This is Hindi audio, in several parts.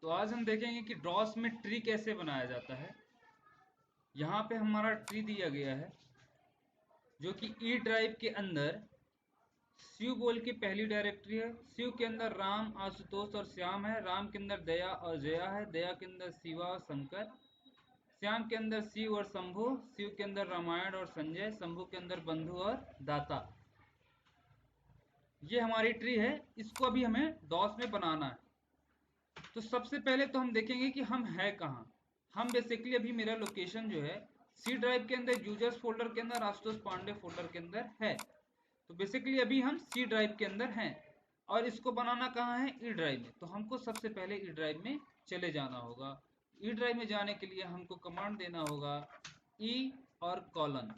तो आज हम देखेंगे कि डॉस में ट्री कैसे बनाया जाता है। यहाँ पे हमारा ट्री दिया गया है जो कि ई ड्राइव के अंदर शिव बोल की पहली डायरेक्टरी है। शिव के अंदर राम, आशुतोष और श्याम है। राम के अंदर दया और जया है। दया के अंदर शिवा और शंकर। श्याम के अंदर शिव और शंभु। शिव के अंदर रामायण और संजय। शंभु के अंदर बंधु और दाता। ये हमारी ट्री है। इसको अभी हमें डॉस में बनाना है। तो सबसे पहले तो हम देखेंगे कि हम है कहाँ। हम बेसिकली अभी मेरा लोकेशन जो है सी ड्राइव के अंदर यूजर्स फोल्डर के अंदर आशुतोष पांडे फोल्डर के अंदर है। तो बेसिकली अभी हम सी ड्राइव के अंदर हैं और इसको बनाना कहाँ है, ई ड्राइव में। तो हमको सबसे पहले ई ड्राइव में चले जाना होगा। ई ड्राइव में जाने के लिए हमको कमांड देना होगा ई और कॉलन।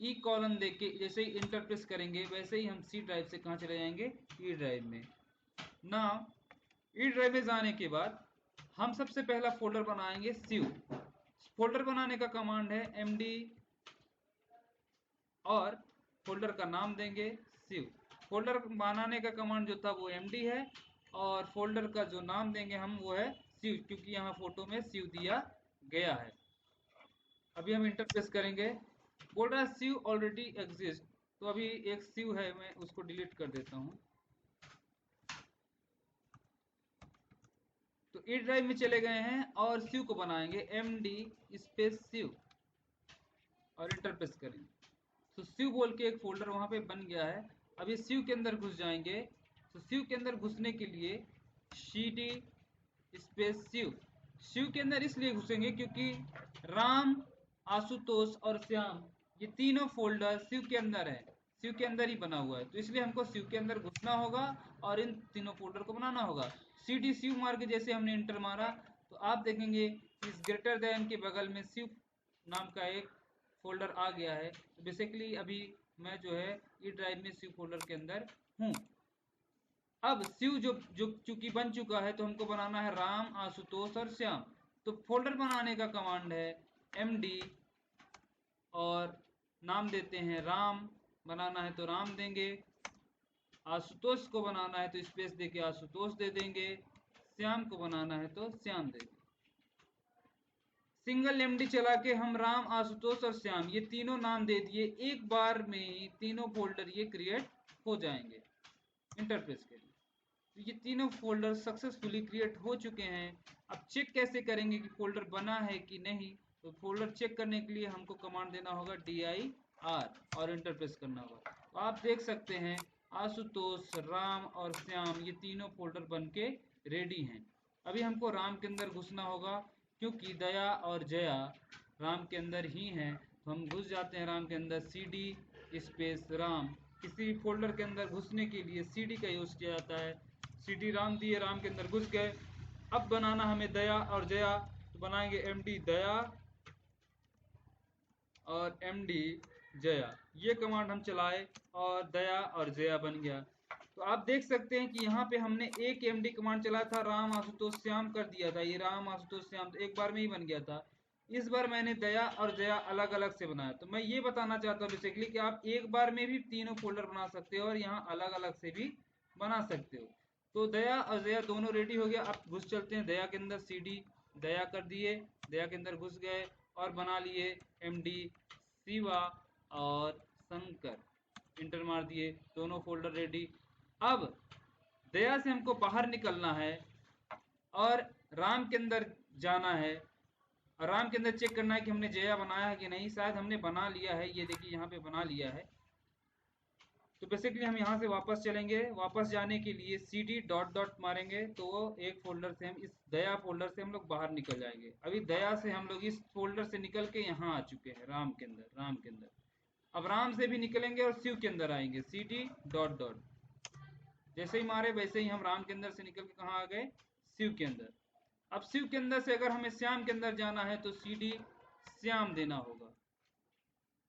ई कॉलन देके जैसे ही इंटर प्रेस करेंगे वैसे ही हम सी ड्राइव से कहाँ चले जाएंगे, ई ड्राइव में। ना ई ड्राइव में जाने के बाद हम सबसे पहला फोल्डर बनाएंगे शिव। फोल्डर बनाने का कमांड है md और फोल्डर का नाम देंगे शिव। फोल्डर बनाने का कमांड जो था वो md है और फोल्डर का जो नाम देंगे हम वो है शिव, क्योंकि यहाँ फोटो में शिव दिया गया है। अभी हम इंटर प्रेस करेंगे। बोल रहा है शिव ऑलरेडी एग्जिस्ट, तो अभी एक शिव है, मैं उसको डिलीट कर देता हूँ। तो ई ड्राइव में चले गए हैं और शिव को बनाएंगे md स्पेस शिव और इंटर प्रेस करेंगे। तो शिव बोल के एक फोल्डर वहां पे बन गया है। अभी शिव के अंदर घुस जाएंगे। तो शिव के अंदर घुसने के लिए cd स्पेस शिव। शिव के अंदर इसलिए घुसेंगे क्योंकि राम, आशुतोष और श्याम ये तीनों फोल्डर शिव के अंदर है, शिव के अंदर ही बना हुआ है। तो इसलिए हमको शिव के अंदर घुसना होगा और इन तीनों फोल्डर को बनाना होगा। cd शिव मार के जैसे हमने इंटर मारा तो आप देखेंगे इस ग्रेटर देन के बगल में शिव नाम का एक फोल्डर आ गया है। तो बेसिकली अभी मैं जो है ई ड्राइव में शिव फोल्डर के अंदर हूँ। अब शिव जो जो चूंकि बन चुका है तो हमको बनाना है राम, आशुतोष और श्याम। तो फोल्डर बनाने का कमांड है md और नाम देते हैं राम। बनाना है तो राम देंगे। आशुतोष को बनाना है तो स्पेस देके आशुतोष दे देंगे। श्याम को बनाना है तो श्याम देंगे। सिंगल md चला के हम राम, आशुतोष और श्याम ये तीनों नाम दे दिए। एक बार में तीनों फोल्डर ये क्रिएट हो जाएंगे। इंटर प्रेस करिए। तो ये तीनों फोल्डर सक्सेसफुली क्रिएट हो चुके हैं। अब चेक कैसे करेंगे कि फोल्डर बना है कि नहीं। तो फोल्डर चेक करने के लिए हमको कमांड देना होगा dir और इंटर प्रेस करना होगा। तो आप देख सकते हैं आशुतोष, राम और श्याम ये तीनों फोल्डर बन के रेडी हैं। अभी हमको राम के अंदर घुसना होगा क्योंकि दया और जया राम के अंदर ही हैं। तो हम घुस जाते हैं राम के अंदर। cd space Ram. किसी भी फोल्डर के अंदर घुसने के लिए cd का यूज किया जाता है। cd राम दिए, राम के अंदर घुस गए। अब बनाना हमें दया और जया, तो बनाएंगे md दया और md जया। ये कमांड हम चलाए और दया और जया बन गया। तो आप देख सकते हैं कि यहाँ पे हमने एक md कमांड चलाया था, राम, आशुतोष, श्याम कर दिया था। ये राम, आशुतोष, श्याम तो एक बार में ही बन गया था। इस बार मैंने दया और जया अलग अलग से बनाया। तो मैं ये बताना चाहता हूँ बेसिकली कि आप एक बार में भी तीनों फोल्डर बना सकते हो और यहाँ अलग अलग से भी बना सकते हो। तो दया और जया दोनों रेडी हो गया। आप घुस चलते हैं दया के अंदर। cd दया कर दिए, दया के अंदर घुस गए और बना लिए md शिवा और शंकर। इंटर मार दिए, दोनों फोल्डर रेडी। अब दया से हमको बाहर निकलना है और राम के अंदर जाना है। और राम के अंदर चेक करना है कि हमने जया बनाया है कि नहीं। शायद हमने बना लिया है, ये देखिए यहाँ पे बना लिया है। तो बेसिकली हम यहाँ से वापस चलेंगे। वापस जाने के लिए cd डॉट डॉट मारेंगे तो एक फोल्डर से हम इस दया फोल्डर से हम लोग बाहर निकल जाएंगे। अभी दया से हम लोग इस फोल्डर से निकल के यहाँ आ चुके हैं राम के अंदर। राम के अंदर अब राम से भी निकलेंगे और शिव के अंदर आएंगे। cd डॉट डॉट जैसे ही मारे वैसे ही हम राम के अंदर से निकल के कहाँ आ गए, शिव के अंदर। अब शिव के अंदर से अगर हमें श्याम के अंदर जाना है तो cd श्याम देना होगा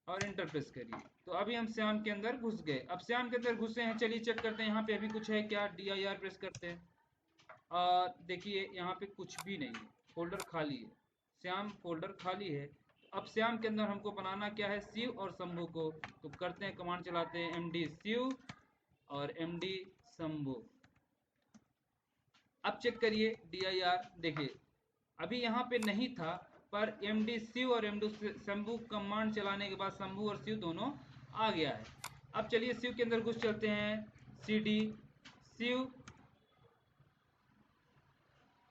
और इंटर प्रेस करिए। तो अभी हम श्याम के अंदर घुस गए। अब श्याम के अंदर घुसे हैं, चलिए चेक करते हैं यहाँ पे अभी कुछ है क्या। dir प्रेस करते हैं। देखिए यहाँ पे कुछ भी नहीं है, फोल्डर खाली है। श्याम फोल्डर खाली है। अब श्याम के अंदर हमको बनाना क्या है, शिव और शंभु को। तो करते हैं, कमांड चलाते हैं md शिव और md शंभु। अब चेक करिए DIR, देखिए अभी यहाँ पे नहीं था, पर MD शिव और MD शंभू कमांड चलाने के बाद शंभू और शिव दोनों आ गया है। अब चलिए शिव के अंदर घुस चलते हैं। CD शिव,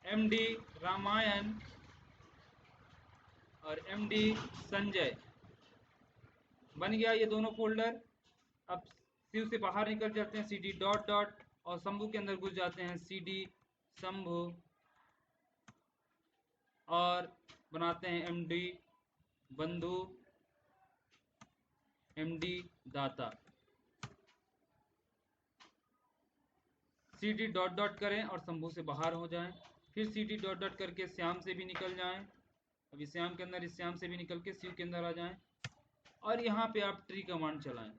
MD रामायण और MD संजय, बन गया ये दोनों फोल्डर। अब शिव से बाहर निकल जाते हैं, CD डॉट डॉट, और शंभू के अंदर घुस जाते हैं CD शंभू, और बनाते हैं MD बंधु, MD दाता। CD डॉट डॉट करें और शंभू से बाहर हो जाएं, फिर CD डॉट डॉट करके श्याम से भी निकल जाएं, अभी श्याम के अंदर इस श्याम से भी निकल के शिव के अंदर आ जाएं, और यहाँ पे आप ट्री कमांड चलाएं।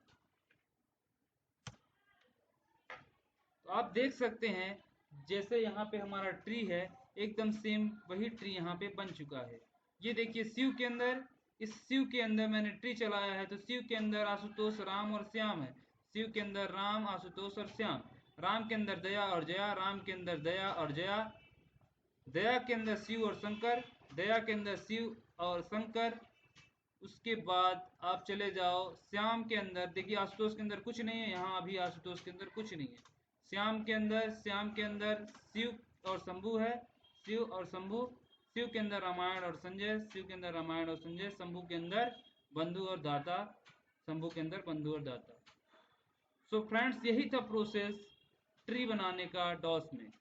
तो आप देख सकते हैं जैसे यहाँ पे हमारा ट्री है, एकदम सेम वही ट्री यहाँ पे बन चुका है। ये देखिए शिव के अंदर, इस शिव के अंदर मैंने ट्री चलाया है, तो शिव के अंदर आशुतोष, राम और श्याम है। शिव के अंदर राम, आशुतोष और श्याम, राम के अंदर दया और जया, राम के अंदर दया और जया, दया के अंदर शिव और शंकर, दया के अंदर शिव और शंकर। उसके बाद आप चले जाओ श्याम के अंदर, देखिए आशुतोष के अंदर कुछ नहीं है, यहाँ अभी आशुतोष के अंदर कुछ नहीं है। श्याम के अंदर शिव और शंभू है, शिव और शंभू, शिव के अंदर रामायण और संजय, शिव के अंदर रामायण और संजय, शंभू के अंदर बंधु और दाता, शंभू के अंदर बंधु और दाता। सो फ्रेंड्स, यही था प्रोसेस ट्री बनाने का डॉस में।